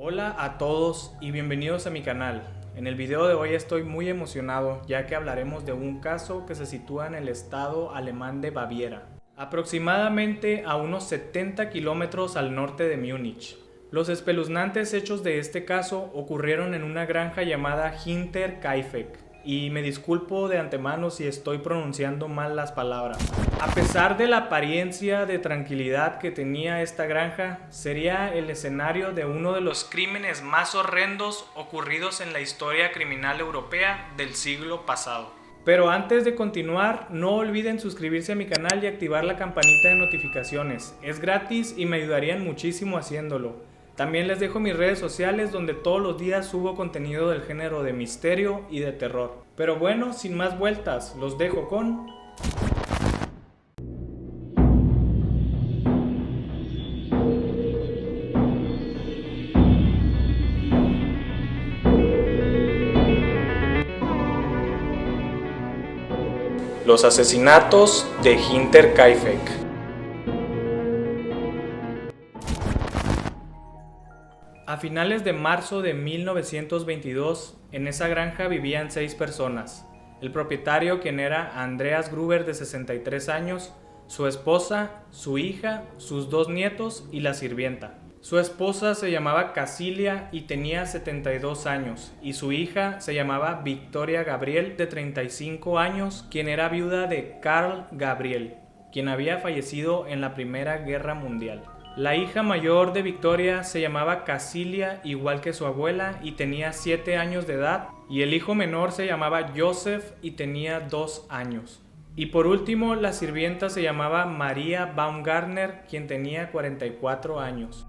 Hola a todos y bienvenidos a mi canal. En el video de hoy estoy muy emocionado ya que hablaremos de un caso que se sitúa en el estado alemán de Baviera, aproximadamente a unos 70 kilómetros al norte de Múnich. Los espeluznantes hechos de este caso ocurrieron en una granja llamada Hinterkaifeck, y me disculpo de antemano si estoy pronunciando mal las palabras. A pesar de la apariencia de tranquilidad que tenía esta granja, sería el escenario de uno de los crímenes más horrendos ocurridos en la historia criminal europea del siglo pasado. Pero antes de continuar, no olviden suscribirse a mi canal y activar la campanita de notificaciones. Es gratis y me ayudarían muchísimo haciéndolo. También les dejo mis redes sociales donde todos los días subo contenido del género de misterio y de terror. Pero bueno, sin más vueltas, los dejo con... Los asesinatos de Hinterkaifeck. A finales de marzo de 1922, en esa granja vivían 6 personas. El propietario, quien era Andreas Gruber, de 63 años, su esposa, su hija, sus 2 nietos y la sirvienta. Su esposa se llamaba Casilia y tenía 72 años, y su hija se llamaba Victoria Gabriel, de 35 años, quien era viuda de Karl Gabriel, quien había fallecido en la Primera Guerra Mundial. La hija mayor de Victoria se llamaba Casilia, igual que su abuela, y tenía 7 años de edad, y el hijo menor se llamaba Joseph y tenía 2 años. Y por último, la sirvienta se llamaba María Baumgartner, quien tenía 44 años.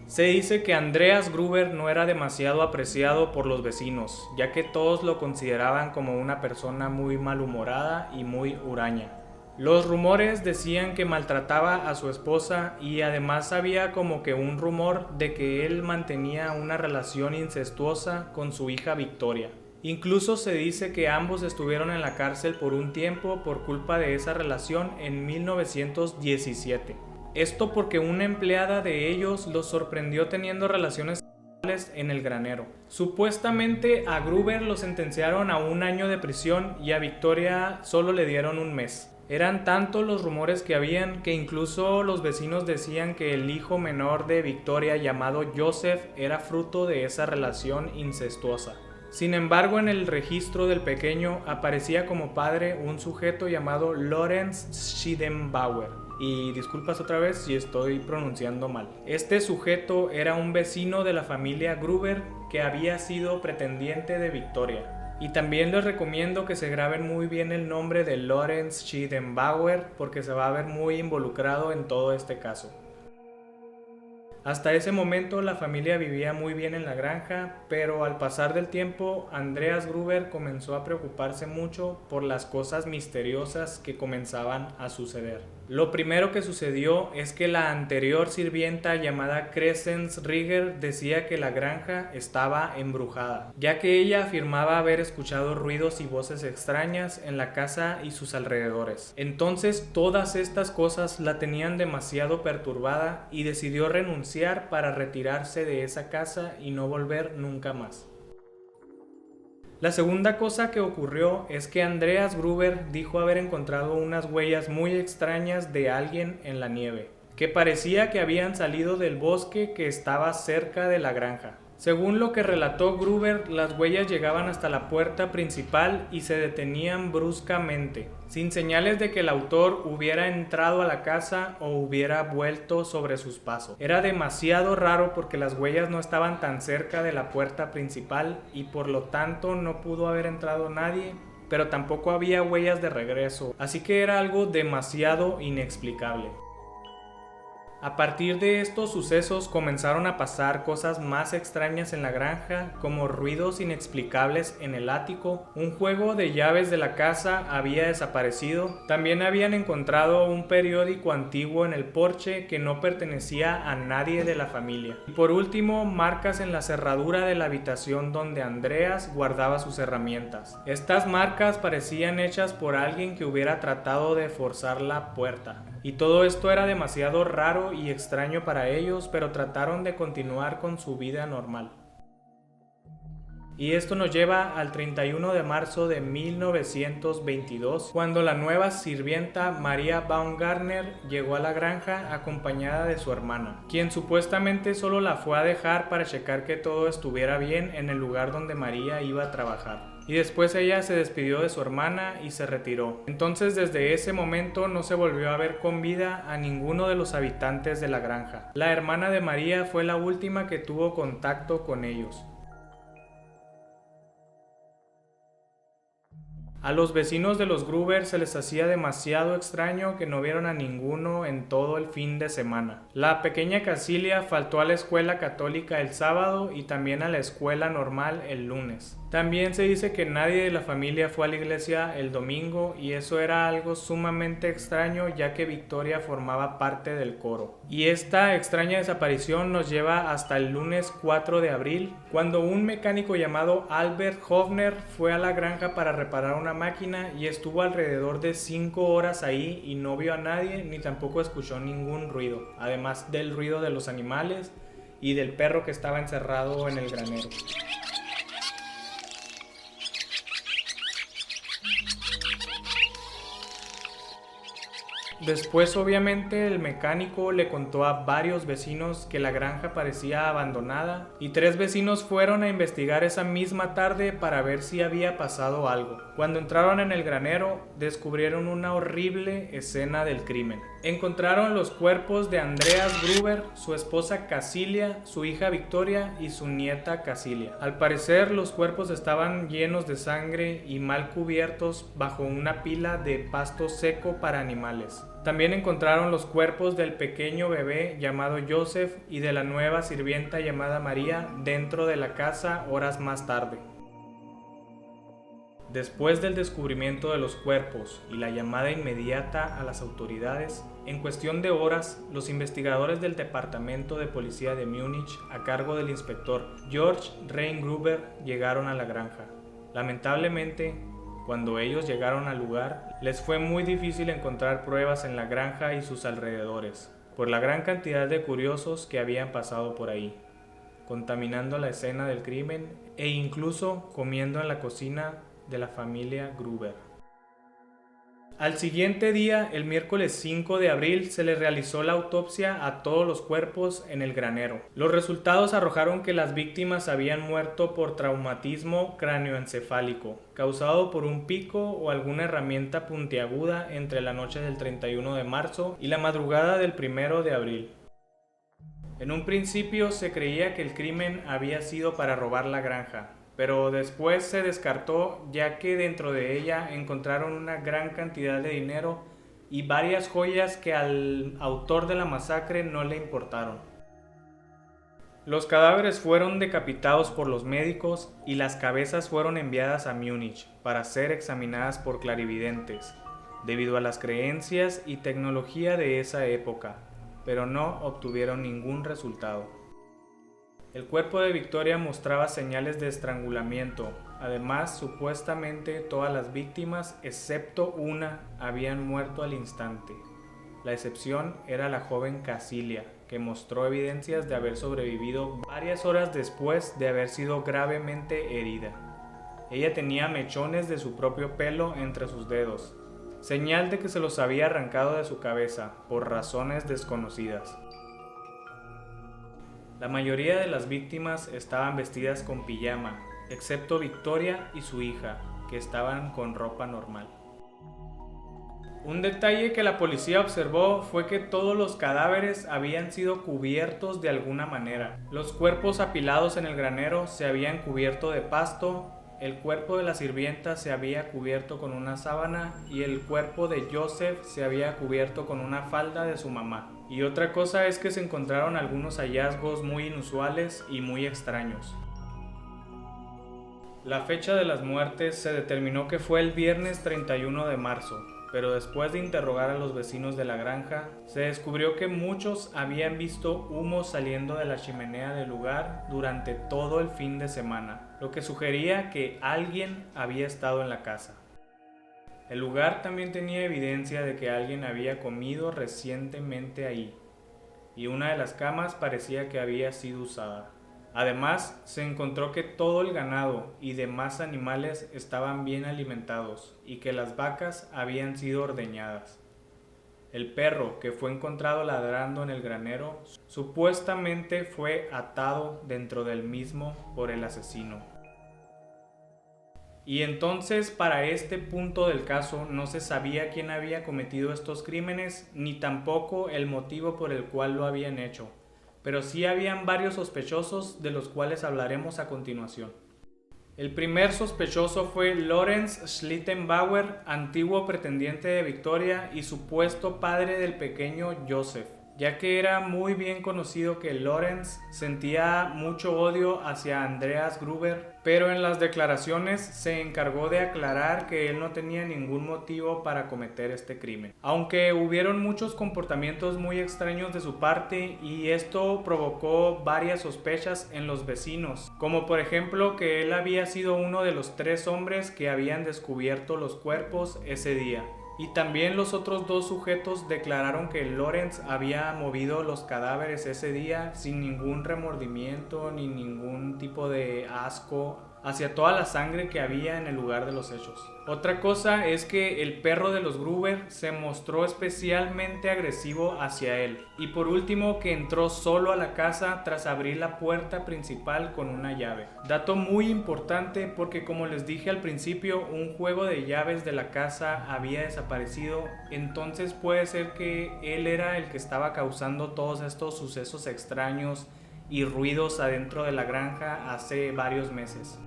Se dice que Andreas Gruber no era demasiado apreciado por los vecinos, ya que todos lo consideraban como una persona muy malhumorada y muy huraña. Los rumores decían que maltrataba a su esposa y además había como que un rumor de que él mantenía una relación incestuosa con su hija Victoria. Incluso se dice que ambos estuvieron en la cárcel por un tiempo por culpa de esa relación en 1917. Esto porque una empleada de ellos los sorprendió teniendo relaciones sexuales en el granero. Supuestamente a Gruber lo sentenciaron a 1 año de prisión y a Victoria solo le dieron 1 mes. Eran tantos los rumores que habían que incluso los vecinos decían que el hijo menor de Victoria, llamado Joseph, era fruto de esa relación incestuosa. Sin embargo, en el registro del pequeño aparecía como padre un sujeto llamado Lorenz Schiedenbauer. Y disculpas otra vez si estoy pronunciando mal. Este sujeto era un vecino de la familia Gruber que había sido pretendiente de Victoria. Y también les recomiendo que se graben muy bien el nombre de Lorenz Schiedenbauer porque se va a ver muy involucrado en todo este caso. Hasta ese momento la familia vivía muy bien en la granja, pero al pasar del tiempo Andreas Gruber comenzó a preocuparse mucho por las cosas misteriosas que comenzaban a suceder. Lo primero que sucedió es que la anterior sirvienta llamada Crescens Rieger decía que la granja estaba embrujada, ya que ella afirmaba haber escuchado ruidos y voces extrañas en la casa y sus alrededores. Entonces todas estas cosas la tenían demasiado perturbada y decidió renunciar para retirarse de esa casa y no volver nunca más. La segunda cosa que ocurrió es que Andreas Gruber dijo haber encontrado unas huellas muy extrañas de alguien en la nieve, que parecía que habían salido del bosque que estaba cerca de la granja. Según lo que relató Gruber, las huellas llegaban hasta la puerta principal y se detenían bruscamente, sin señales de que el autor hubiera entrado a la casa o hubiera vuelto sobre sus pasos. Era demasiado raro porque las huellas no estaban tan cerca de la puerta principal y por lo tanto no pudo haber entrado nadie, pero tampoco había huellas de regreso, así que era algo demasiado inexplicable. A partir de estos sucesos comenzaron a pasar cosas más extrañas en la granja, como ruidos inexplicables en el ático, un juego de llaves de la casa había desaparecido, también habían encontrado un periódico antiguo en el porche que no pertenecía a nadie de la familia. Y por último, marcas en la cerradura de la habitación donde Andreas guardaba sus herramientas. Estas marcas parecían hechas por alguien que hubiera tratado de forzar la puerta. Y todo esto era demasiado raro y extraño para ellos, pero trataron de continuar con su vida normal. Y esto nos lleva al 31 de marzo de 1922, cuando la nueva sirvienta María Baumgartner llegó a la granja acompañada de su hermana, quien supuestamente solo la fue a dejar para checar que todo estuviera bien en el lugar donde María iba a trabajar. Y después ella se despidió de su hermana y se retiró. Entonces desde ese momento no se volvió a ver con vida a ninguno de los habitantes de la granja. La hermana de María fue la última que tuvo contacto con ellos. A los vecinos de los Gruber se les hacía demasiado extraño que no vieron a ninguno en todo el fin de semana. La pequeña Casilia faltó a la escuela católica el sábado y también a la escuela normal el lunes. También se dice que nadie de la familia fue a la iglesia el domingo y eso era algo sumamente extraño ya que Victoria formaba parte del coro. Y esta extraña desaparición nos lleva hasta el lunes 4 de abril, cuando un mecánico llamado Albert Hofner fue a la granja para reparar una máquina y estuvo alrededor de 5 horas ahí y no vio a nadie ni tampoco escuchó ningún ruido, además del ruido de los animales y del perro que estaba encerrado en el granero. Después obviamente el mecánico le contó a varios vecinos que la granja parecía abandonada y 3 vecinos fueron a investigar esa misma tarde para ver si había pasado algo. Cuando entraron en el granero descubrieron una horrible escena del crimen. Encontraron los cuerpos de Andreas Gruber, su esposa Casilia, su hija Victoria y su nieta Casilia. Al parecer los cuerpos estaban llenos de sangre y mal cubiertos bajo una pila de pasto seco para animales. También encontraron los cuerpos del pequeño bebé llamado Joseph y de la nueva sirvienta llamada María dentro de la casa horas más tarde. Después del descubrimiento de los cuerpos y la llamada inmediata a las autoridades, en cuestión de horas, los investigadores del Departamento de Policía de Múnich, a cargo del inspector George Rein Gruber, llegaron a la granja. Lamentablemente, cuando ellos llegaron al lugar, les fue muy difícil encontrar pruebas en la granja y sus alrededores, por la gran cantidad de curiosos que habían pasado por ahí, contaminando la escena del crimen e incluso comiendo en la cocina de la familia Gruber. Al siguiente día, el miércoles 5 de abril, se le realizó la autopsia a todos los cuerpos en el granero. Los resultados arrojaron que las víctimas habían muerto por traumatismo cráneoencefálico, causado por un pico o alguna herramienta puntiaguda entre la noche del 31 de marzo y la madrugada del 1 de abril. En un principio se creía que el crimen había sido para robar la granja, pero después se descartó ya que dentro de ella encontraron una gran cantidad de dinero y varias joyas que al autor de la masacre no le importaron. Los cadáveres fueron decapitados por los médicos y las cabezas fueron enviadas a Múnich para ser examinadas por clarividentes, debido a las creencias y tecnología de esa época, pero no obtuvieron ningún resultado. El cuerpo de Victoria mostraba señales de estrangulamiento. Además, supuestamente todas las víctimas, excepto una, habían muerto al instante. La excepción era la joven Casilia, que mostró evidencias de haber sobrevivido varias horas después de haber sido gravemente herida. Ella tenía mechones de su propio pelo entre sus dedos, señal de que se los había arrancado de su cabeza por razones desconocidas. La mayoría de las víctimas estaban vestidas con pijama, excepto Victoria y su hija, que estaban con ropa normal. Un detalle que la policía observó fue que todos los cadáveres habían sido cubiertos de alguna manera. Los cuerpos apilados en el granero se habían cubierto de pasto, el cuerpo de la sirvienta se había cubierto con una sábana y el cuerpo de Joseph se había cubierto con una falda de su mamá. Y otra cosa es que se encontraron algunos hallazgos muy inusuales y muy extraños. La fecha de las muertes se determinó que fue el viernes 31 de marzo, pero después de interrogar a los vecinos de la granja, se descubrió que muchos habían visto humo saliendo de la chimenea del lugar durante todo el fin de semana, lo que sugería que alguien había estado en la casa. El lugar también tenía evidencia de que alguien había comido recientemente ahí, y una de las camas parecía que había sido usada. Además, se encontró que todo el ganado y demás animales estaban bien alimentados y que las vacas habían sido ordeñadas. El perro que fue encontrado ladrando en el granero supuestamente fue atado dentro del mismo por el asesino. Y entonces, para este punto del caso, no se sabía quién había cometido estos crímenes ni tampoco el motivo por el cual lo habían hecho, pero sí habían varios sospechosos de los cuales hablaremos a continuación. El primer sospechoso fue Lorenz Schlittenbauer, antiguo pretendiente de Victoria y supuesto padre del pequeño Joseph, ya que era muy bien conocido que Lorenz sentía mucho odio hacia Andreas Gruber, pero en las declaraciones se encargó de aclarar que él no tenía ningún motivo para cometer este crimen. Aunque hubieron muchos comportamientos muy extraños de su parte y esto provocó varias sospechas en los vecinos, como por ejemplo que él había sido uno de los 3 hombres que habían descubierto los cuerpos ese día. Y también los otros 2 sujetos declararon que Lorenz había movido los cadáveres ese día sin ningún remordimiento ni ningún tipo de asco hacia toda la sangre que había en el lugar de los hechos. Otra cosa es que el perro de los Gruber se mostró especialmente agresivo hacia él. Y por último, que entró solo a la casa tras abrir la puerta principal con una llave. Dato muy importante porque, como les dije al principio, un juego de llaves de la casa había desaparecido, entonces puede ser que él era el que estaba causando todos estos sucesos extraños y ruidos adentro de la granja hace varios meses.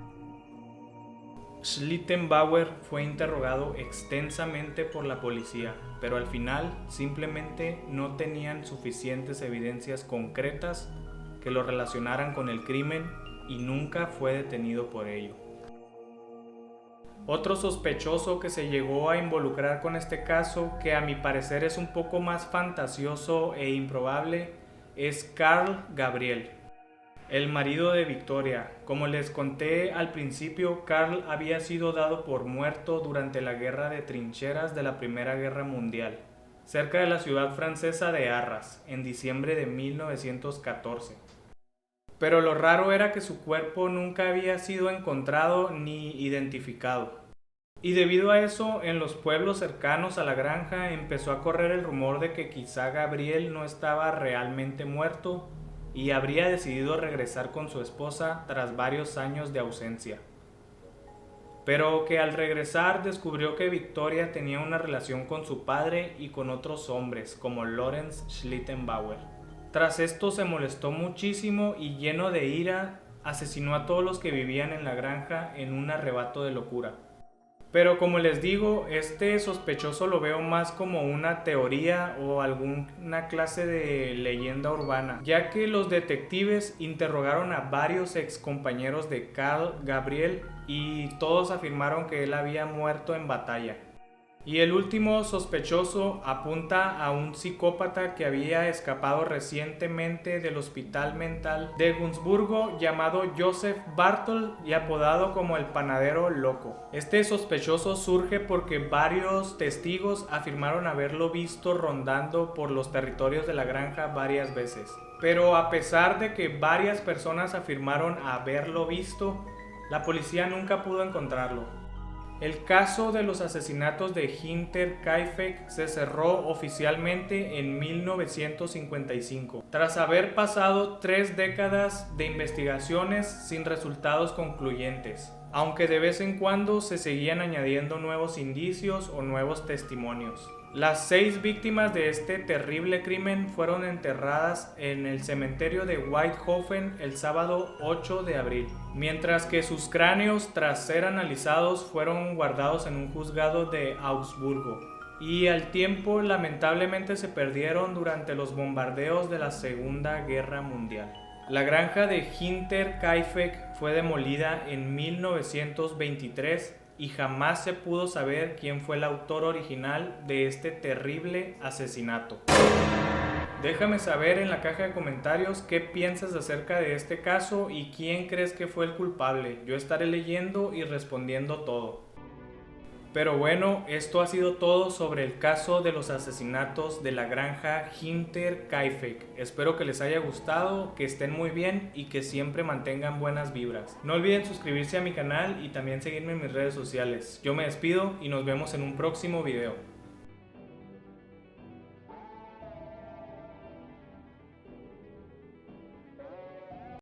Schlittenbauer fue interrogado extensamente por la policía, pero al final simplemente no tenían suficientes evidencias concretas que lo relacionaran con el crimen y nunca fue detenido por ello. Otro sospechoso que se llegó a involucrar con este caso, que a mi parecer es un poco más fantasioso e improbable, es Carl Gabriel, el marido de Victoria. Como les conté al principio, Carl había sido dado por muerto durante la guerra de trincheras de la Primera Guerra Mundial, cerca de la ciudad francesa de Arras, en diciembre de 1914. Pero lo raro era que su cuerpo nunca había sido encontrado ni identificado. Y debido a eso, en los pueblos cercanos a la granja empezó a correr el rumor de que quizá Gabriel no estaba realmente muerto y habría decidido regresar con su esposa tras varios años de ausencia. Pero que al regresar descubrió que Victoria tenía una relación con su padre y con otros hombres, como Lorenz Schlittenbauer. Tras esto se molestó muchísimo y, lleno de ira, asesinó a todos los que vivían en la granja en un arrebato de locura. Pero como les digo, este sospechoso lo veo más como una teoría o alguna clase de leyenda urbana, ya que los detectives interrogaron a varios ex compañeros de Carl Gabriel y todos afirmaron que él había muerto en batalla. Y el último sospechoso apunta a un psicópata que había escapado recientemente del hospital mental de Gunzburgo, llamado Joseph Bartol y apodado como el panadero loco. Este sospechoso surge porque varios testigos afirmaron haberlo visto rondando por los territorios de la granja varias veces. Pero a pesar de que varias personas afirmaron haberlo visto, la policía nunca pudo encontrarlo. El caso de los asesinatos de Hinterkaifeck se cerró oficialmente en 1955, tras haber pasado 3 décadas de investigaciones sin resultados concluyentes, aunque de vez en cuando se seguían añadiendo nuevos indicios o nuevos testimonios. Las 6 víctimas de este terrible crimen fueron enterradas en el cementerio de Weidhofen el sábado 8 de abril, mientras que sus cráneos, tras ser analizados, fueron guardados en un juzgado de Augsburgo. Y al tiempo, lamentablemente, se perdieron durante los bombardeos de la Segunda Guerra Mundial. La granja de Hinterkaifeck fue demolida en 1923 y jamás se pudo saber quién fue el autor original de este terrible asesinato. Déjame saber en la caja de comentarios qué piensas acerca de este caso y quién crees que fue el culpable. Yo estaré leyendo y respondiendo todo. Pero bueno, esto ha sido todo sobre el caso de los asesinatos de la granja Hinterkaifeck. Espero que les haya gustado, que estén muy bien y que siempre mantengan buenas vibras. No olviden suscribirse a mi canal y también seguirme en mis redes sociales. Yo me despido y nos vemos en un próximo video.